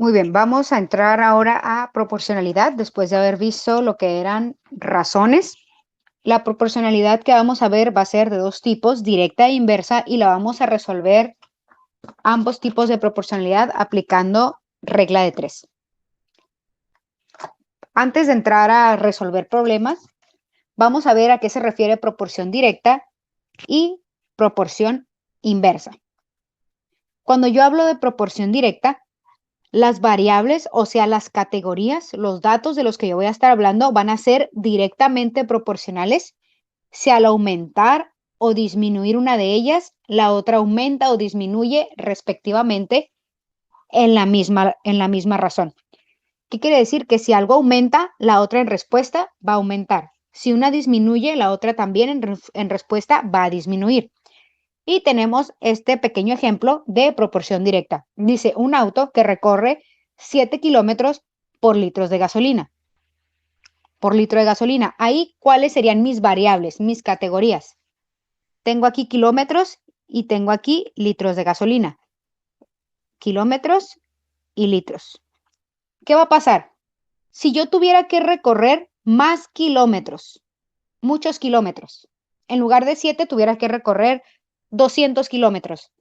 Muy bien, vamos a entrar ahora a proporcionalidad después de haber visto lo que eran razones. La proporcionalidad que vamos a ver va a ser de dos tipos, directa e inversa, y la vamos a resolver ambos tipos de proporcionalidad aplicando regla de tres. Antes de entrar a resolver problemas, vamos a ver a qué se refiere proporción directa y proporción inversa. Cuando yo hablo de proporción directa, las variables, o sea, las categorías, los datos de los que yo voy a estar hablando van a ser directamente proporcionales. Si al aumentar o disminuir una de ellas, la otra aumenta o disminuye respectivamente en la misma razón. ¿Qué quiere decir? Que si algo aumenta, la otra en respuesta va a aumentar. Si una disminuye, la otra también en respuesta va a disminuir. Y tenemos este pequeño ejemplo de proporción directa. Dice un auto que recorre 7 kilómetros por litros de gasolina. Por litro de gasolina. Ahí, ¿cuáles serían mis variables, mis categorías? Tengo aquí kilómetros y tengo aquí litros de gasolina. Kilómetros y litros. ¿Qué va a pasar? Si yo tuviera que recorrer más kilómetros, muchos kilómetros, en lugar de 7 tuviera que recorrer 200 kilómetros.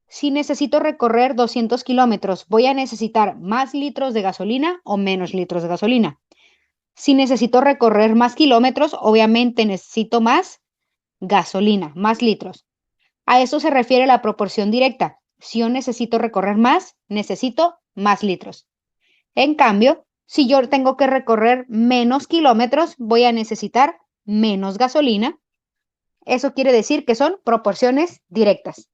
Si necesito recorrer 200 kilómetros, ¿voy a necesitar más litros de gasolina o menos litros de gasolina? Si necesito recorrer más kilómetros, obviamente necesito más gasolina, más litros. A eso se refiere la proporción directa. Si yo necesito recorrer más, necesito más litros. En cambio, si yo tengo que recorrer menos kilómetros, voy a necesitar menos gasolina. Eso quiere decir que son proporciones directas.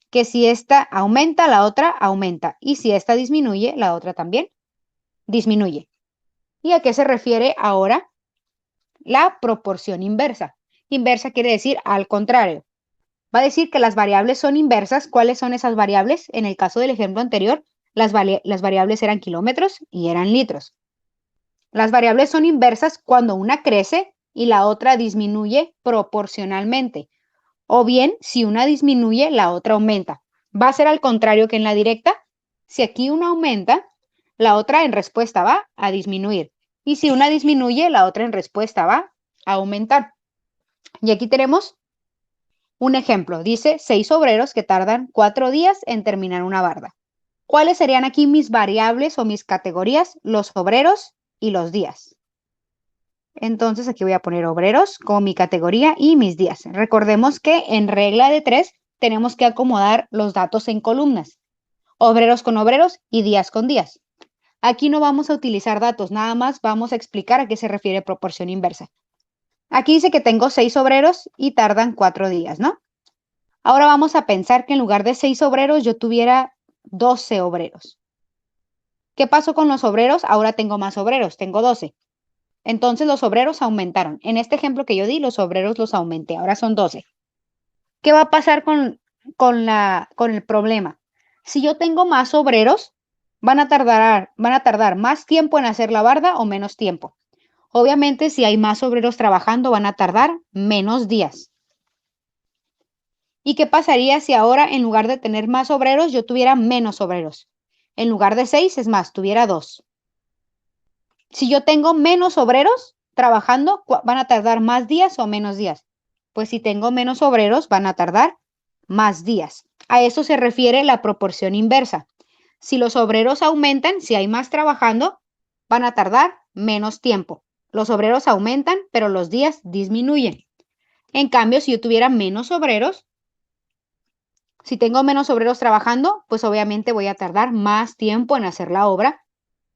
Que si esta aumenta, la otra aumenta. Y si esta disminuye, la otra también disminuye. ¿Y a qué se refiere ahora la proporción inversa? Inversa quiere decir al contrario. Va a decir que las variables son inversas. ¿Cuáles son esas variables? En el caso del ejemplo anterior, las variables eran kilómetros y eran litros. Las variables son inversas cuando una crece y la otra disminuye proporcionalmente. O bien, si una disminuye, la otra aumenta. Va a ser al contrario que en la directa. Si aquí una aumenta, la otra en respuesta va a disminuir. Y si una disminuye, la otra en respuesta va a aumentar. Y aquí tenemos un ejemplo. Dice 6 obreros que tardan 4 días en terminar una barda. ¿Cuáles serían aquí mis variables o mis categorías? Los obreros y los días. Entonces aquí voy a poner obreros como mi categoría y mis días. Recordemos que en regla de 3 tenemos que acomodar los datos en columnas. Obreros con obreros y días con días. Aquí no vamos a utilizar datos, nada más vamos a explicar a qué se refiere proporción inversa. Aquí dice que tengo 6 obreros y tardan 4 días, ¿no? Ahora vamos a pensar que en lugar de 6 obreros yo tuviera 12 obreros. ¿Qué pasó con los obreros? Ahora tengo más obreros, tengo 12. Entonces los obreros aumentaron. En este ejemplo que yo di, los obreros los aumenté, ahora son 12. ¿Qué va a pasar con el problema? Si yo tengo más obreros, van a tardar más tiempo en hacer la barda o menos tiempo. Obviamente, si hay más obreros trabajando, van a tardar menos días. ¿Y qué pasaría si ahora, en lugar de tener más obreros, yo tuviera menos obreros? En lugar de 6, es más, tuviera 2. Si yo tengo menos obreros trabajando, ¿van a tardar más días o menos días? Pues si tengo menos obreros, van a tardar más días. A eso se refiere la proporción inversa. Si los obreros aumentan, si hay más trabajando, van a tardar menos tiempo. Los obreros aumentan, pero los días disminuyen. En cambio, si yo tuviera menos obreros, si tengo menos obreros trabajando, pues obviamente voy a tardar más tiempo en hacer la obra.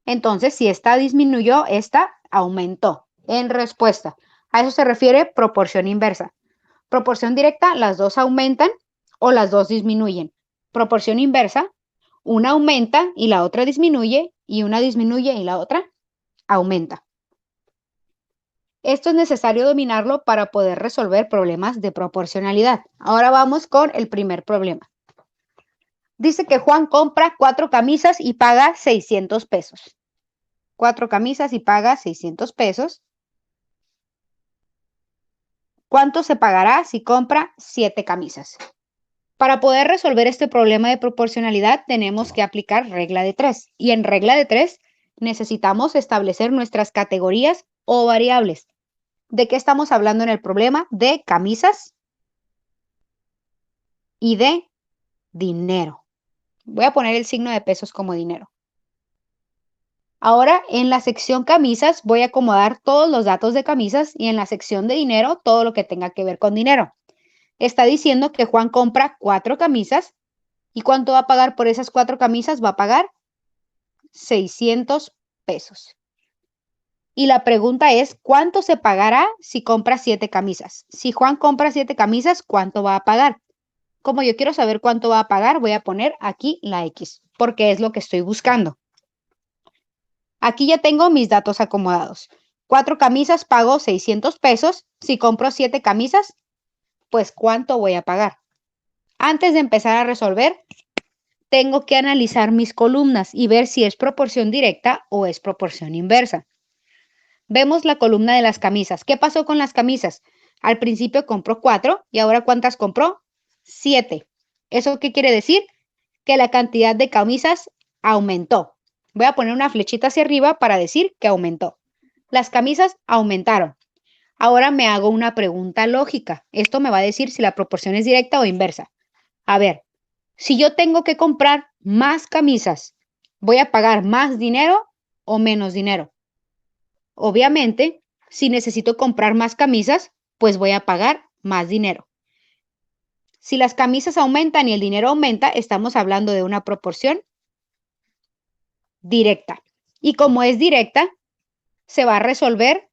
Entonces, si esta disminuyó, esta aumentó en respuesta. A eso se refiere proporción inversa. Proporción directa, las dos aumentan o las dos disminuyen. Proporción inversa, una aumenta y la otra disminuye, y una disminuye y la otra aumenta. Esto es necesario dominarlo para poder resolver problemas de proporcionalidad. Ahora vamos con el primer problema. Dice que Juan compra 4 camisas y paga 600 pesos. 4 camisas y paga 600 pesos. ¿Cuánto se pagará si compra 7 camisas? Para poder resolver este problema de proporcionalidad, tenemos que aplicar regla de 3. Y en regla de 3 necesitamos establecer nuestras categorías o variables. ¿De qué estamos hablando en el problema? De camisas y de dinero. Voy a poner el signo de pesos como dinero. Ahora, en la sección camisas, voy a acomodar todos los datos de camisas y en la sección de dinero, todo lo que tenga que ver con dinero. Está diciendo que Juan compra 4 camisas. ¿Y cuánto va a pagar por esas 4 camisas? Va a pagar 600 pesos. Y la pregunta es, ¿cuánto se pagará si compra 7 camisas? Si Juan compra 7 camisas, ¿cuánto va a pagar? Como yo quiero saber cuánto va a pagar, voy a poner aquí la X, porque es lo que estoy buscando. Aquí ya tengo mis datos acomodados. 4 camisas pago 600 pesos. Si compro 7 camisas, pues ¿cuánto voy a pagar? Antes de empezar a resolver, tengo que analizar mis columnas y ver si es proporción directa o es proporción inversa. Vemos la columna de las camisas. ¿Qué pasó con las camisas? Al principio compró 4 y ahora ¿cuántas compró? 7. ¿Eso qué quiere decir? Que la cantidad de camisas aumentó. Voy a poner una flechita hacia arriba para decir que aumentó. Las camisas aumentaron. Ahora me hago una pregunta lógica. Esto me va a decir si la proporción es directa o inversa. A ver, si yo tengo que comprar más camisas, ¿voy a pagar más dinero o menos dinero? Obviamente, si necesito comprar más camisas, pues voy a pagar más dinero. Si las camisas aumentan y el dinero aumenta, estamos hablando de una proporción directa. Y como es directa, se va a resolver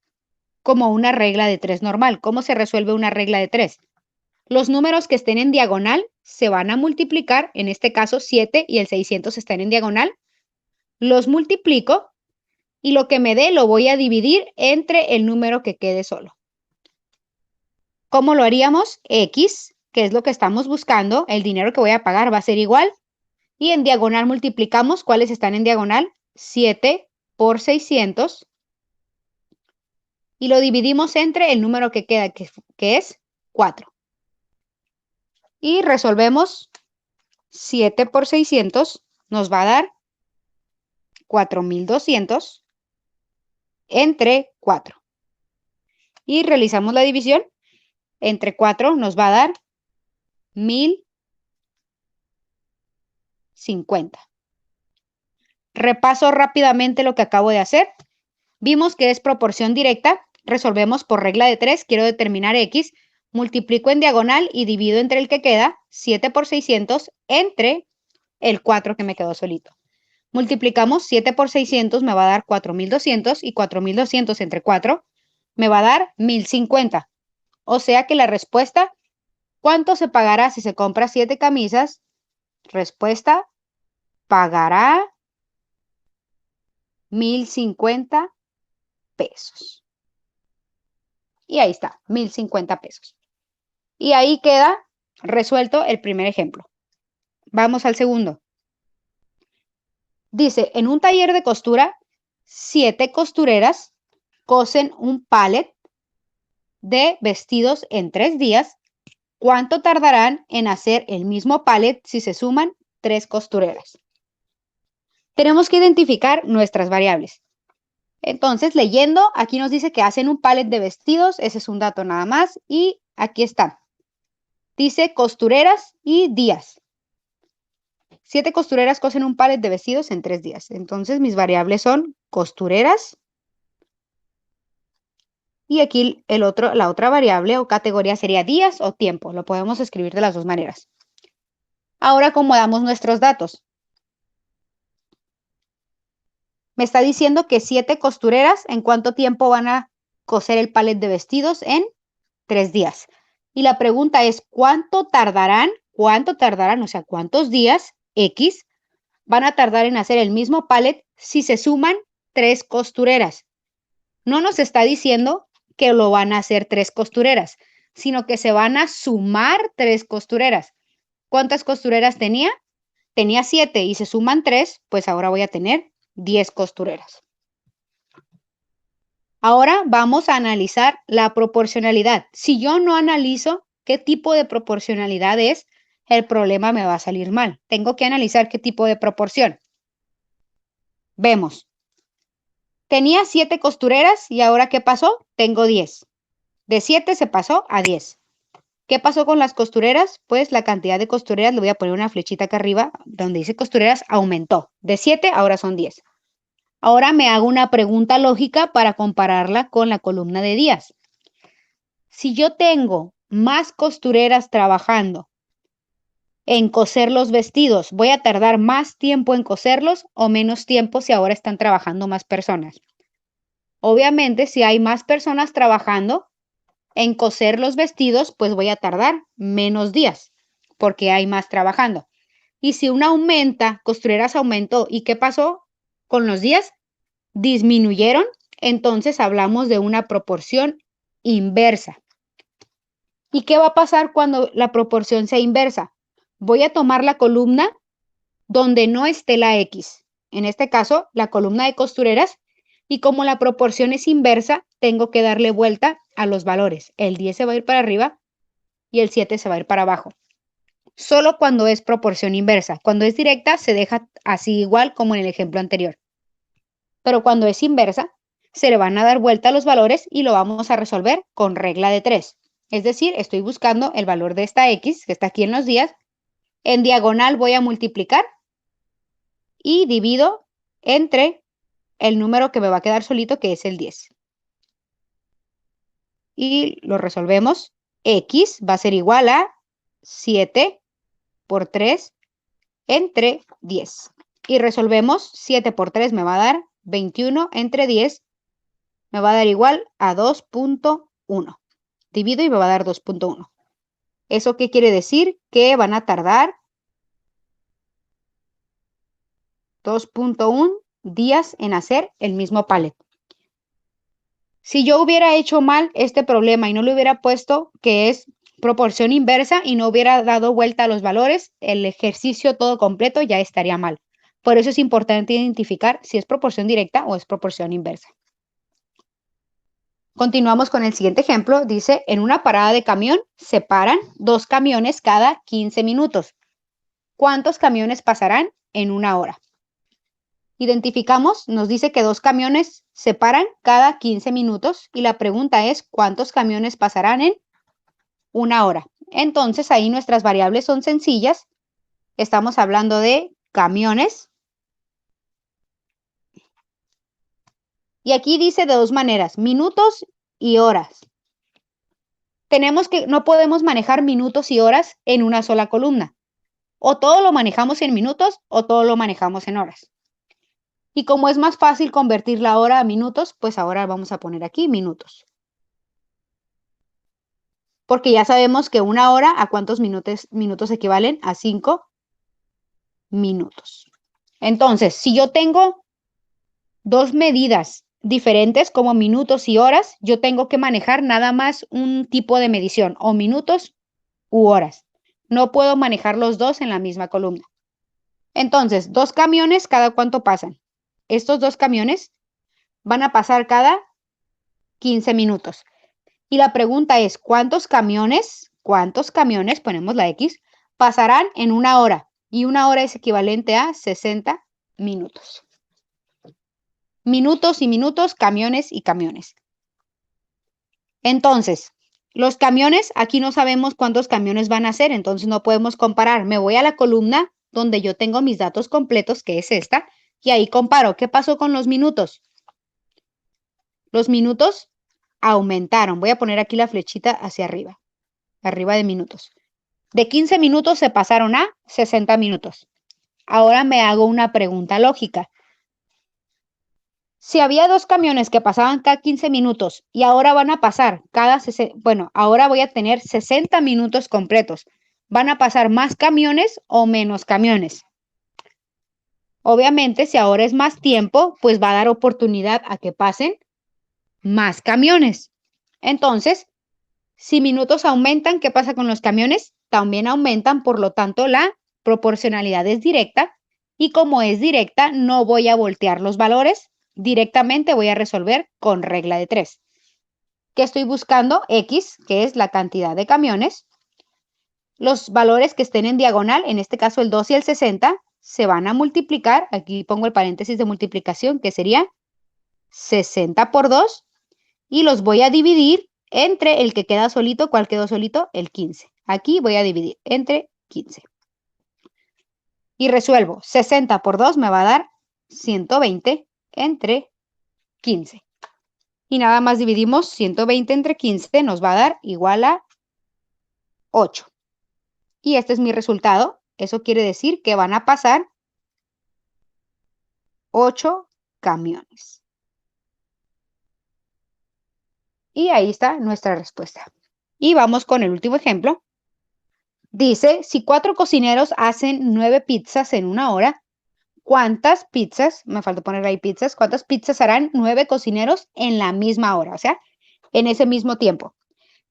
como una regla de 3 normal. ¿Cómo se resuelve una regla de 3? Los números que estén en diagonal se van a multiplicar, en este caso 7 y el 600 están en diagonal. Los multiplico y lo que me dé lo voy a dividir entre el número que quede solo. ¿Cómo lo haríamos? X, que es lo que estamos buscando, el dinero que voy a pagar va a ser igual. Y en diagonal multiplicamos, ¿cuáles están en diagonal? 7 por 600. Y lo dividimos entre el número que queda, que es 4. Y resolvemos 7 por 600, nos va a dar 4,200 entre 4. Y realizamos la división. Entre 4 nos va a dar 1,050. Repaso rápidamente lo que acabo de hacer. Vimos que es proporción directa. Resolvemos por regla de 3. Quiero determinar X. Multiplico en diagonal y divido entre el que queda, 7 por 600, entre el 4 que me quedó solito. Multiplicamos 7 por 600, me va a dar 4,200 y 4,200 entre 4 me va a dar 1,050. O sea que la respuesta, ¿cuánto se pagará si se compra 7 camisas? Respuesta, pagará 1,050 pesos. Y ahí está, 1,050 pesos. Y ahí queda resuelto el primer ejemplo. Vamos al segundo. Dice, en un taller de costura, 7 costureras cosen un palet de vestidos en 3 días. ¿Cuánto tardarán en hacer el mismo palet si se suman 3 costureras? Tenemos que identificar nuestras variables. Entonces, leyendo, aquí nos dice que hacen un palet de vestidos, ese es un dato nada más, y aquí está. Dice costureras y días. 7 costureras cosen un palet de vestidos en 3 días. Entonces, mis variables son costureras. Y aquí la otra variable o categoría sería días o tiempo. Lo podemos escribir de las dos maneras. Ahora acomodamos nuestros datos. Me está diciendo que 7 costureras, ¿en cuánto tiempo van a coser el palet de vestidos? En 3 días. Y la pregunta es, ¿cuánto tardarán? O sea, ¿cuántos días X van a tardar en hacer el mismo palet si se suman 3 costureras? No nos está diciendo que lo van a hacer 3 costureras, sino que se van a sumar 3 costureras. ¿Cuántas costureras tenía? Tenía 7 y se suman 3, pues ahora voy a tener 10 costureras. Ahora vamos a analizar la proporcionalidad. Si yo no analizo qué tipo de proporcionalidad es, el problema me va a salir mal. Tengo que analizar qué tipo de proporción. Vemos. Tenía 7 costureras y ahora ¿qué pasó? Tengo 10. De 7 se pasó a 10. ¿Qué pasó con las costureras? Pues la cantidad de costureras, le voy a poner una flechita acá arriba, donde dice costureras, aumentó. De 7 ahora son 10. Ahora me hago una pregunta lógica para compararla con la columna de días. Si yo tengo más costureras trabajando en coser los vestidos, ¿voy a tardar más tiempo en coserlos o menos tiempo si ahora están trabajando más personas? Obviamente, si hay más personas trabajando en coser los vestidos, pues voy a tardar menos días porque hay más trabajando. Y si una aumenta, costureras aumentó, ¿y qué pasó con los días? Disminuyeron, entonces hablamos de una proporción inversa. ¿Y qué va a pasar cuando la proporción sea inversa? Voy a tomar la columna donde no esté la X, en este caso la columna de costureras, y como la proporción es inversa, tengo que darle vuelta a los valores. El 10 se va a ir para arriba y el 7 se va a ir para abajo. Solo cuando es proporción inversa. Cuando es directa, se deja así igual como en el ejemplo anterior. Pero cuando es inversa, se le van a dar vuelta a los valores y lo vamos a resolver con regla de 3. Es decir, estoy buscando el valor de esta X, que está aquí en los días. En diagonal voy a multiplicar y divido entre el número que me va a quedar solito, que es el 10. Y lo resolvemos. X va a ser igual a 7 por 3 entre 10. Y resolvemos. 7 por 3 me va a dar 21 entre 10. Me va a dar igual a 2.1. Divido y me va a dar 2.1. ¿Eso qué quiere decir? Que van a tardar 2.1 días en hacer el mismo palet. Si yo hubiera hecho mal este problema y no le hubiera puesto que es proporción inversa y no hubiera dado vuelta a los valores, el ejercicio todo completo ya estaría mal. Por eso es importante identificar si es proporción directa o es proporción inversa. Continuamos con el siguiente ejemplo. Dice, en una parada de camión se paran 2 camiones cada 15 minutos. ¿Cuántos camiones pasarán en una hora? Identificamos, nos dice que 2 camiones se paran cada 15 minutos y la pregunta es ¿cuántos camiones pasarán en una hora? Entonces ahí nuestras variables son sencillas. Estamos hablando de camiones. Y aquí dice de 2 maneras, minutos y horas. No podemos manejar minutos y horas en una sola columna. O todo lo manejamos en minutos o todo lo manejamos en horas. Y como es más fácil convertir la hora a minutos, pues ahora vamos a poner aquí minutos. Porque ya sabemos que una hora, ¿a cuántos minutos equivalen? A 5 minutos. Entonces, si yo tengo 2 medidas diferentes como minutos y horas, yo tengo que manejar nada más un tipo de medición, o minutos u horas. No puedo manejar los dos en la misma columna. Entonces, 2 camiones, ¿cada cuánto pasan? Estos 2 camiones van a pasar cada 15 minutos. Y la pregunta es, ¿cuántos camiones, ponemos la X, pasarán en una hora? Y una hora es equivalente a 60 minutos. Minutos y minutos, camiones y camiones. Entonces, los camiones, aquí no sabemos cuántos camiones van a ser, entonces no podemos comparar. Me voy a la columna donde yo tengo mis datos completos, que es esta, y ahí comparo. ¿Qué pasó con los minutos? Los minutos aumentaron. Voy a poner aquí la flechita hacia arriba de minutos. De 15 minutos se pasaron a 60 minutos. Ahora me hago una pregunta lógica. Si había 2 camiones que pasaban cada 15 minutos y ahora van a pasar ahora voy a tener 60 minutos completos. ¿Van a pasar más camiones o menos camiones? Obviamente, si ahora es más tiempo, pues va a dar oportunidad a que pasen más camiones. Entonces, si minutos aumentan, ¿qué pasa con los camiones? También aumentan, por lo tanto, la proporcionalidad es directa y como es directa, no voy a voltear los valores, directamente voy a resolver con regla de 3. ¿Qué estoy buscando? X, que es la cantidad de camiones, los valores que estén en diagonal, en este caso el 2 y el 60, se van a multiplicar. Aquí pongo el paréntesis de multiplicación, que sería 60 por 2, y los voy a dividir entre el que queda solito. ¿Cuál quedó solito? El 15. Aquí voy a dividir entre 15. Y resuelvo. 60 por 2 me va a dar 120 entre 15. Y nada más dividimos 120 entre 15, nos va a dar igual a 8. Y este es mi resultado. Eso quiere decir que van a pasar 8 camiones. Y ahí está nuestra respuesta. Y vamos con el último ejemplo. Dice, si 4 cocineros hacen 9 pizzas en una hora, ¿cuántas pizzas? Me falta poner ahí pizzas. ¿Cuántas pizzas harán 9 cocineros en la misma hora? O sea, en ese mismo tiempo.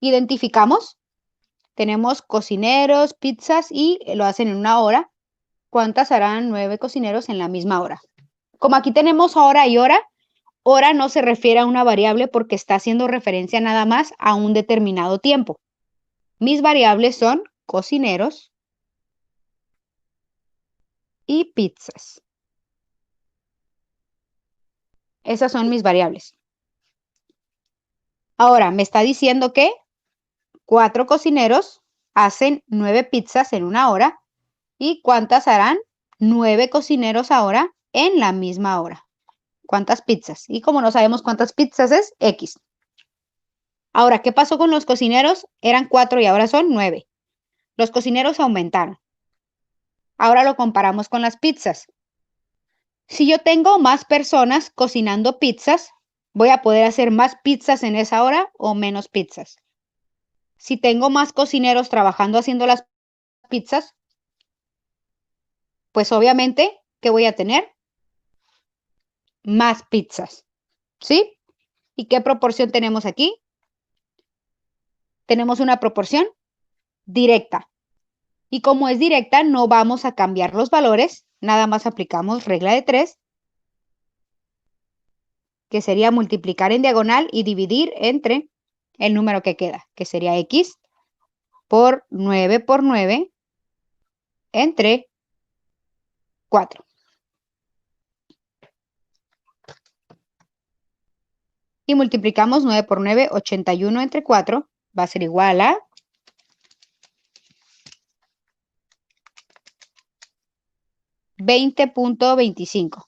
Identificamos. Tenemos cocineros, pizzas y lo hacen en una hora. ¿Cuántas harán 9 cocineros en la misma hora? Como aquí tenemos hora y hora, hora no se refiere a una variable porque está haciendo referencia nada más a un determinado tiempo. Mis variables son cocineros y pizzas. Esas son mis variables. Ahora, me está diciendo que 4 cocineros hacen 9 pizzas en una hora. ¿Y cuántas harán 9 cocineros ahora en la misma hora? ¿Cuántas pizzas? Y como no sabemos cuántas pizzas es, X. Ahora, ¿qué pasó con los cocineros? Eran 4 y ahora son 9. Los cocineros aumentaron. Ahora lo comparamos con las pizzas. Si yo tengo más personas cocinando pizzas, ¿voy a poder hacer más pizzas en esa hora o menos pizzas? Si tengo más cocineros trabajando haciendo las pizzas, pues obviamente, ¿qué voy a tener? Más pizzas, ¿sí? ¿Y qué proporción tenemos aquí? Tenemos una proporción directa. Y como es directa, no vamos a cambiar los valores, nada más aplicamos regla de 3, que sería multiplicar en diagonal y dividir entre el número que queda, que sería X por 9 entre 4. Y multiplicamos 9 por 9, 81 entre 4, va a ser igual a 20.25.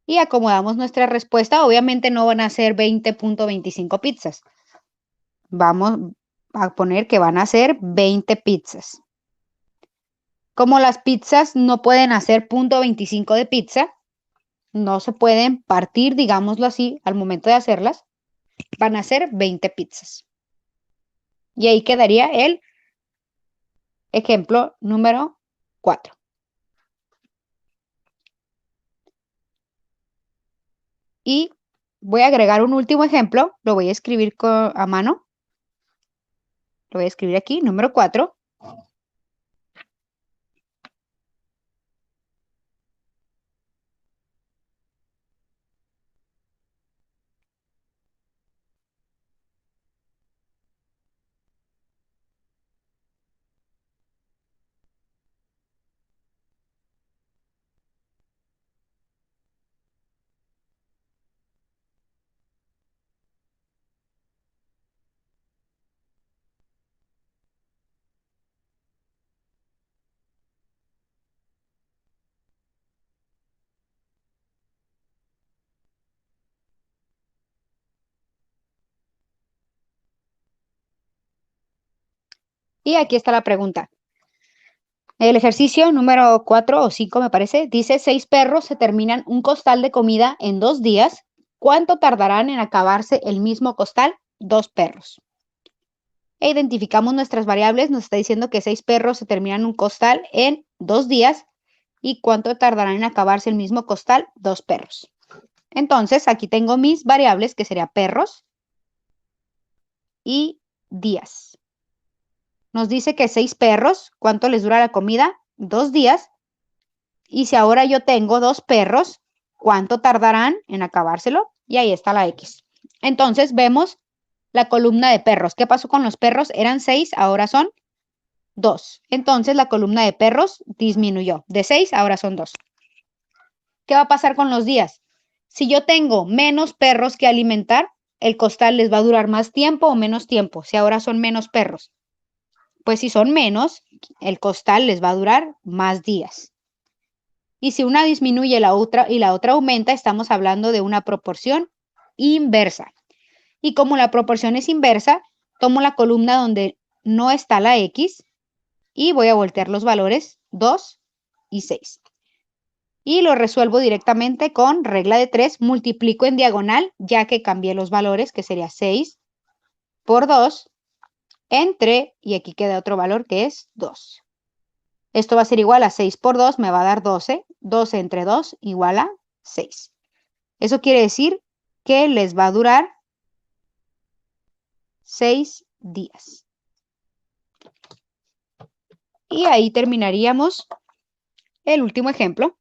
Y acomodamos nuestra respuesta. Obviamente no van a ser 20.25 pizzas. Vamos a poner que van a ser 20 pizzas. Como las pizzas no pueden hacer 0.25 de pizza, no se pueden partir, digámoslo así, al momento de hacerlas, van a ser 20 pizzas. Y ahí quedaría el ejemplo número 4. Y voy a agregar un último ejemplo, lo voy a escribir a mano. Lo voy a escribir aquí, número 4. Y aquí está la pregunta. El ejercicio número 4 o 5 me parece, dice 6 perros se terminan un costal de comida en 2 días. ¿Cuánto tardarán en acabarse el mismo costal? 2 perros. E identificamos nuestras variables, nos está diciendo que 6 perros se terminan un costal en 2 días. ¿Y cuánto tardarán en acabarse el mismo costal? 2 perros. Entonces, aquí tengo mis variables, que sería perros y días. Nos dice que 6 perros, ¿cuánto les dura la comida? 2 días. Y si ahora yo tengo 2 perros, ¿cuánto tardarán en acabárselo? Y ahí está la X. Entonces vemos la columna de perros. ¿Qué pasó con los perros? Eran 6, ahora son 2. Entonces la columna de perros disminuyó. De 6 ahora son 2. ¿Qué va a pasar con los días? Si yo tengo menos perros que alimentar, el costal les va a durar más tiempo o menos tiempo, si ahora son menos perros. Pues si son menos, el costal les va a durar más días. Y si una disminuye y la otra aumenta, estamos hablando de una proporción inversa. Y como la proporción es inversa, tomo la columna donde no está la X y voy a voltear los valores 2 y 6. Y lo resuelvo directamente con regla de 3, multiplico en diagonal, ya que cambié los valores, que sería 6 por 2, entre, y aquí queda otro valor que es 2. Esto va a ser igual a 6 por 2, me va a dar 12. 12 entre 2 igual a 6. Eso quiere decir que les va a durar 6 días. Y ahí terminaríamos el último ejemplo.